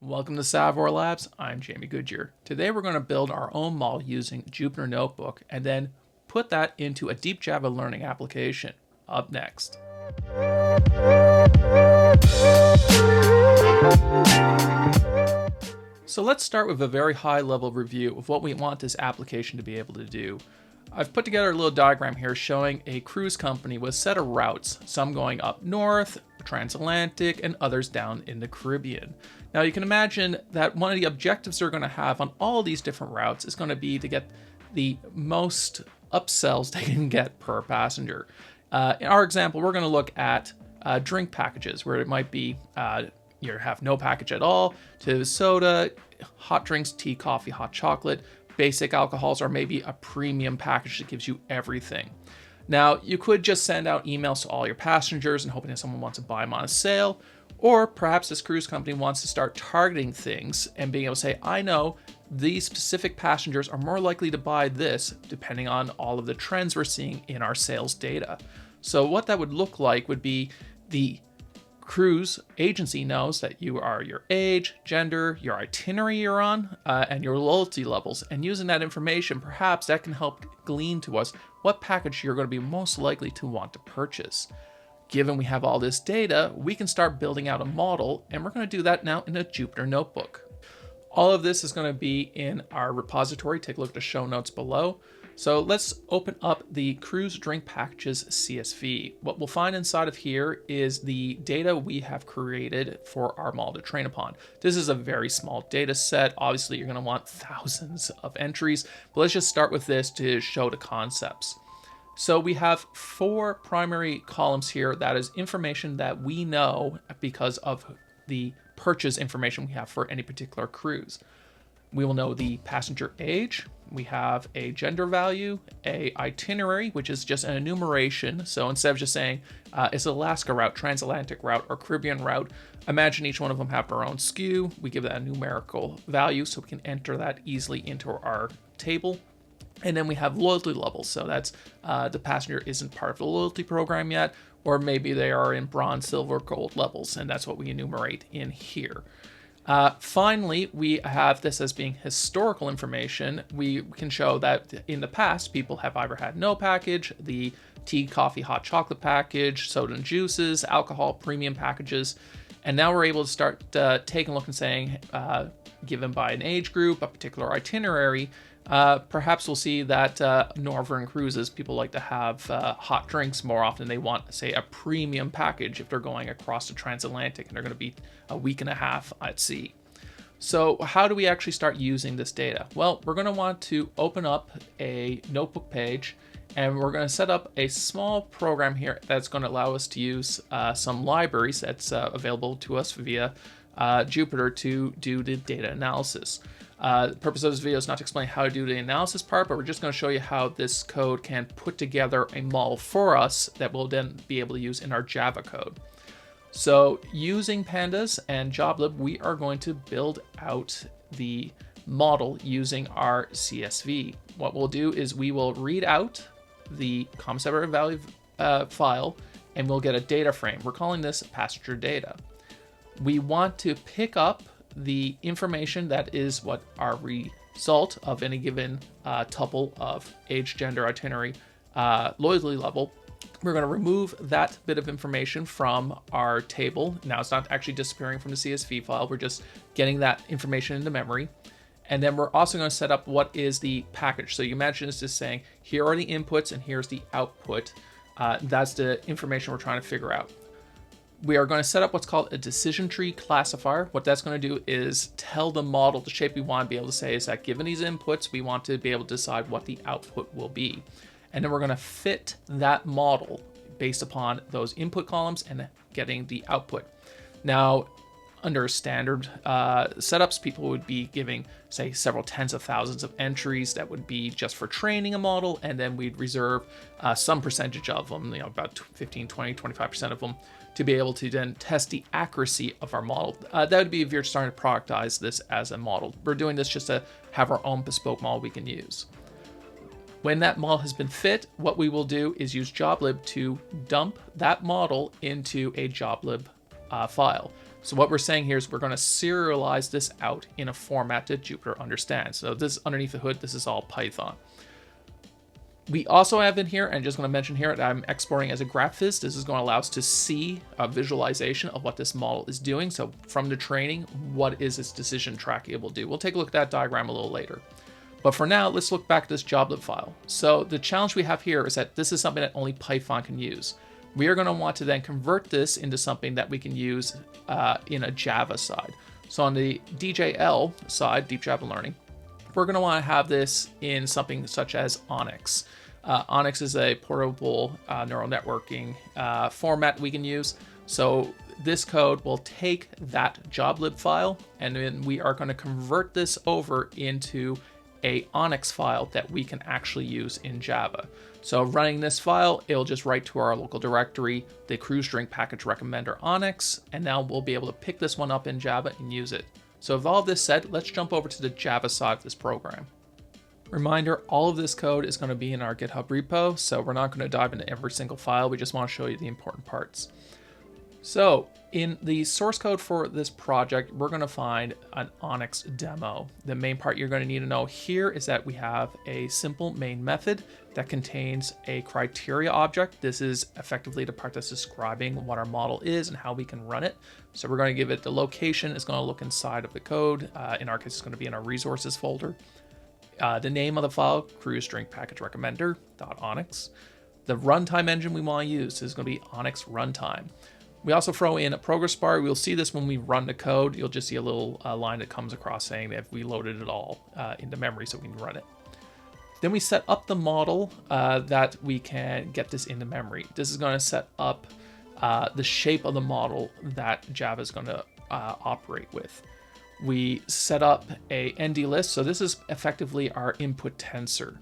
Welcome to Savor Labs. I'm Jamie Goodyear. Today we're going to build our own model using Jupyter Notebook and then put that into a deep Java learning application. Up next. So let's start with a very high level review of what we want this application to be able to do. I've put together a little diagram here showing a cruise company with a set of routes, some going up north, transatlantic, and others down in the Caribbean. Now you can imagine that one of the objectives they're going to have on all these different routes is going to be to get the most upsells they can get per passenger. In our example, we're going to look at drink packages where it might be you have no package at all, to soda, hot drinks, tea, coffee, hot chocolate, basic alcohols, or maybe a premium package that gives you everything. Now, you could just send out emails to all your passengers and hoping that someone wants to buy them on a sale, or perhaps this cruise company wants to start targeting things and being able to say, I know these specific passengers are more likely to buy this depending on all of the trends we're seeing in our sales data. So what that would look like would be the cruise agency knows that you are your age, gender, your itinerary you're on, and your loyalty levels. And using that information, perhaps that can help glean to us what package you're going to be most likely to want to purchase. Given we have all this data, we can start building out a model, and we're going to do that now in a Jupyter Notebook. All of this is going to be in our repository. Take a look at the show notes below. So let's open up the cruise drink packages CSV. What we'll find inside of here is the data we have created for our model to train upon. This is a very small data set. Obviously, you're going to want thousands of entries, but let's just start with this to show the concepts. So we have 4 primary columns here. That is information that we know because of the purchase information we have for any particular cruise. We will know the passenger age. We have a gender value, a itinerary, which is just an enumeration. So instead of just saying it's an Alaska route, transatlantic route, or Caribbean route, imagine each one of them have their own SKU. We give that a numerical value so we can enter that easily into our table. And then we have loyalty levels. So that's the passenger isn't part of the loyalty program yet, or maybe they are in bronze, silver, gold levels, and that's what we enumerate in here. Finally, we have this as being historical information. We can show that in the past, people have either had no package, the tea, coffee, hot chocolate package, soda and juices, alcohol, premium packages. And now we're able to start taking a look and saying, given by an age group, a particular itinerary, perhaps we'll see that Northern cruises, people like to have hot drinks more often. They want, say, a premium package if they're going across the transatlantic and they're going to be a week and a half at sea. So how do we actually start using this data? Well, we're going to want to open up a notebook page, and we're going to set up a small program here that's going to allow us to use some libraries that's available to us via Jupyter to do the data analysis. The purpose of this video is not to explain how to do the analysis part, but we're just going to show you how this code can put together a model for us that we'll then be able to use in our Java code. So using pandas and joblib, we are going to build out the model using our CSV. What we'll do is we will read out the comma separated value file, and we'll get a data frame. We're calling this passenger data. We want to pick up the information that is what our result of any given tuple of age, gender, itinerary, loyalty level. We're going to remove that bit of information from our table. Now it's not actually disappearing from the CSV file. We're just getting that information into memory. And then we're also going to set up what is the package. So you imagine it's just saying, here are the inputs and here's the output. That's the information we're trying to figure out. We are going to set up what's called a decision tree classifier. What that's going to do is tell the model the shape we want to be able to say is that given these inputs, we want to be able to decide what the output will be. And then we're going to fit that model based upon those input columns and getting the output. Now, under standard setups, people would be giving, say, several tens of thousands of entries that would be just for training a model, and then we'd reserve some percentage of them, about 15, 20, 25% of them, to be able to then test the accuracy of our model. That would be if you're starting to productize this as a model. We're doing this just to have our own bespoke model we can use. When that model has been fit, what we will do is use joblib to dump that model into a joblib file. So what we're saying here is we're going to serialize this out in a format that Jupyter understands. So this underneath the hood, this is all Python. We also have in here, and just going to mention here that I'm exporting as a graphviz. This is going to allow us to see a visualization of what this model is doing. So from the training, what is its decision track able to do? We'll take a look at that diagram a little later. But for now, let's look back at this joblib file. So the challenge we have here is that this is something that only Python can use. We are going to want to then convert this into something that we can use in a Java side. So on the DJL side, Deep Java Learning, we're going to want to have this in something such as Onnx. Onnx is a portable neural networking format we can use. So this code will take that joblib file, and then we are going to convert this over into a Onnx file that we can actually use in Java. So running this file, it'll just write to our local directory, the crew string package recommender Onnx, and now we'll be able to pick this one up in Java and use it. So with all of this said, let's jump over to the Java side of this program. Reminder, all of this code is going to be in our GitHub repo, so we're not going to dive into every single file. We just want to show you the important parts. So in the source code for this project, we're going to find an Onnx demo. The main part you're going to need to know here is that we have a simple main method that contains a criteria object. This is effectively the part that's describing what our model is and how we can run it. So we're going to give it the location. It's going to look inside of the code. In our case, it's going to be in our resources folder. The name of the file, crew string package recommender.onnx. The runtime engine we want to use is going to be Onnx runtime. We also throw in a progress bar. We'll see this when we run the code. You'll just see a little line that comes across saying that we loaded it all into memory so we can run it. Then we set up the model that we can get this into memory. This is going to set up the shape of the model that Java is going to operate with. We set up a ND list. So this is effectively our input tensor.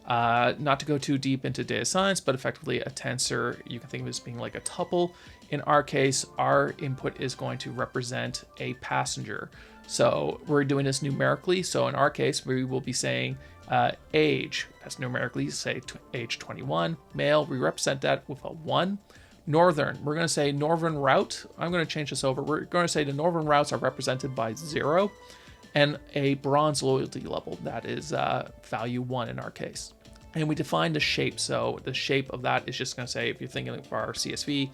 Not to go too deep into data science, but effectively a tensor, you can think of it as being like a tuple. In our case, our input is going to represent a passenger. So we're doing this numerically. So in our case, we will be saying age, that's numerically, say age 21. Male, we represent that with a 1. Northern, we're going to say northern route. I'm going to change this over. We're going to say the northern routes are represented by 0. And a bronze loyalty level, that is value 1 in our case. And we define the shape. So the shape of that is just going to say, if you're thinking of our CSV,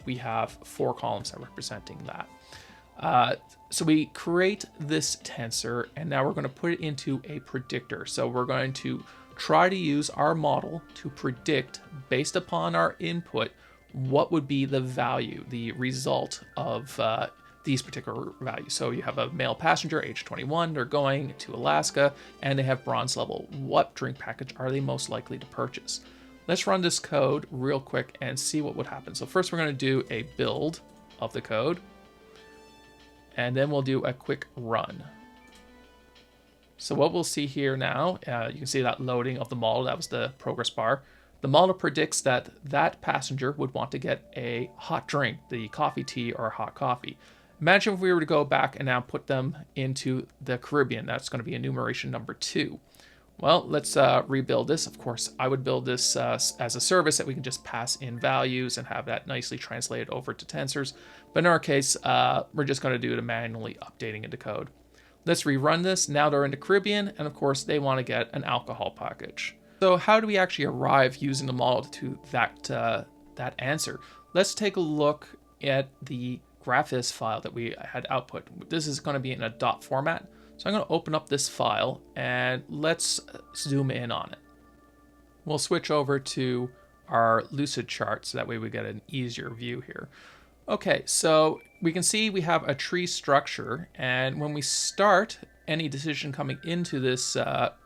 we have 4 columns that are representing that. So we create this tensor, and now we're going to put it into a predictor. So we're going to try to use our model to predict, based upon our input, what would be the value, the result of these particular values. So you have a male passenger, age 21, they're going to Alaska, and they have bronze level. What drink package are they most likely to purchase? Let's run this code real quick and see what would happen. So first we're going to do a build of the code, and then we'll do a quick run. So what we'll see here now, you can see that loading of the model, that was the progress bar. The model predicts that that passenger would want to get a hot drink, the coffee, tea, or hot coffee. Imagine if we were to go back and now put them into the Caribbean. That's going to be enumeration number 2. Well, let's rebuild this. Of course, I would build this as a service that we can just pass in values and have that nicely translated over to tensors. But in our case, we're just going to do it manually updating into code. Let's rerun this. Now they're in the Caribbean, and of course, they want to get an alcohol package. So how do we actually arrive using the model to that answer? Let's take a look at the graphviz file that we had output. This is going to be in a dot format. So I'm going to open up this file and let's zoom in on it. We'll switch over to our lucid chart so that way we get an easier view here. Okay, so we can see we have a tree structure, and when we start any decision coming into this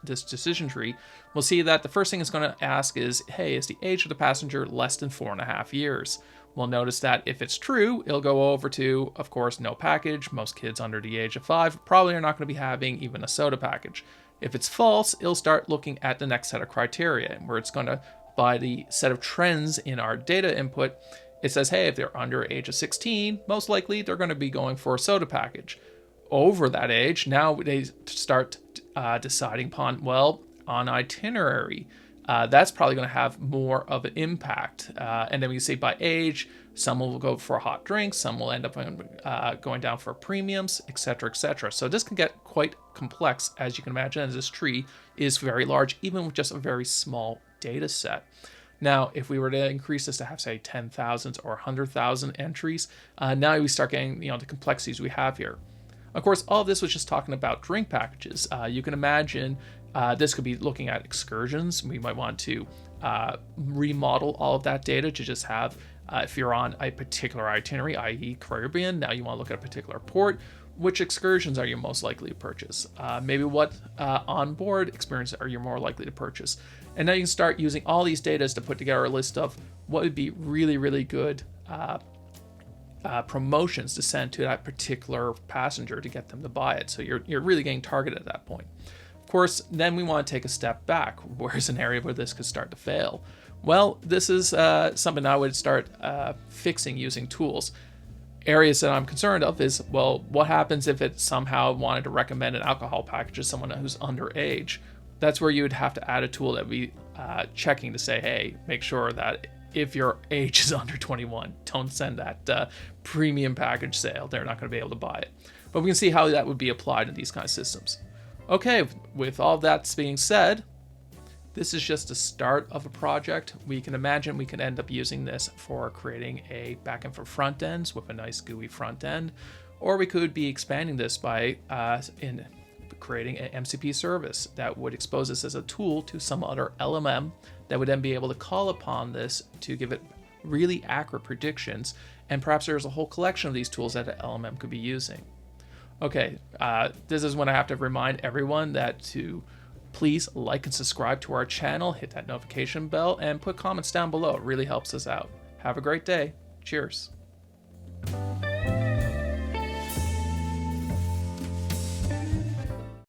this decision tree, we'll see that the first thing it's going to ask is, hey, is the age of the passenger less than 4.5 years? We'll notice that if it's true, it'll go over to, of course, no package. Most kids under the age of 5 probably are not going to be having even a soda package. If it's false, it'll start looking at the next set of criteria, where it's going to, by the set of trends in our data input, it says, hey, if they're under age of 16, most likely they're going to be going for a soda package. Over that age, now they start deciding upon, well, on itinerary, that's probably going to have more of an impact. And then we say by age, some will go for hot drinks, some will end up going down for premiums, etc., etc. So this can get quite complex, as you can imagine, as this tree is very large, even with just a very small data set. Now, if we were to increase this to have, say, 10,000 or 100,000 entries, now we start getting, the complexities we have here. Of course, all of this was just talking about drink packages. You can imagine this could be looking at excursions. We might want to remodel all of that data to just have, if you're on a particular itinerary, i.e. Caribbean, now you want to look at a particular port, which excursions are you most likely to purchase? Maybe what onboard experience are you more likely to purchase? And now you can start using all these data to put together a list of what would be really, really good promotions to send to that particular passenger to get them to buy it. So you're really getting targeted at that point. Of course, then we want to take a step back. Where's an area where this could start to fail? Well, this is something I would start fixing using tools. Areas that I'm concerned of is, well, what happens if it somehow wanted to recommend an alcohol package to someone who's underage? That's where you would have to add a tool that would be checking to say, hey, make sure that if your age is under 21, don't send that premium package sale. They're not going to be able to buy it. But we can see how that would be applied in these kind of systems. Okay, with all that being said, this is just the start of a project. We can imagine we can end up using this for creating a backend for front ends with a nice GUI front end, or we could be expanding this by creating an MCP service that would expose this as a tool to some other LMM that would then be able to call upon this to give it really accurate predictions. And perhaps there's a whole collection of these tools that an LMM could be using. Okay, this is when I have to remind everyone that to please like and subscribe to our channel, hit that notification bell, and put comments down below. It really helps us out. Have a great day. Cheers.